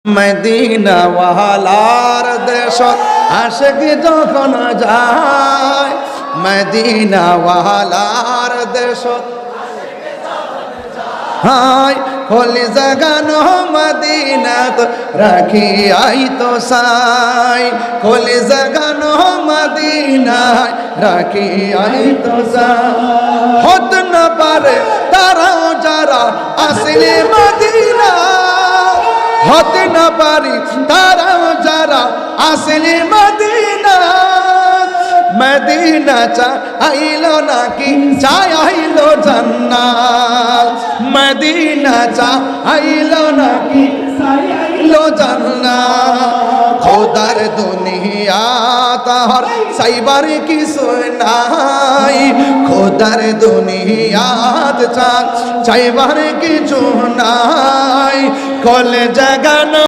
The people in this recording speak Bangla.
মদিনা ওয়ালার দেশ আশিক যখন যায়, মদিনা ওয়ালার দেশ হায় হলি জাগানো মদিনাত রাখি আই তো সাই, হলি জাগানো মদিনায় রাখি আই তো সাই। হত না পারে তারাও যারা আসলে মদিনা, হতে না পারি তারাও যারা আসলে মদিনা। মদিনা চাইলো নাকি চাইলো জান্নাত, মদিনা চাইলো নাকি চাইলো জান্নাত। খোদার দুনিয়া তাহার সাইবার কিছু নাই, খোদার দুনিয়াত চাইবার কিছু নাই। কলে জাগানো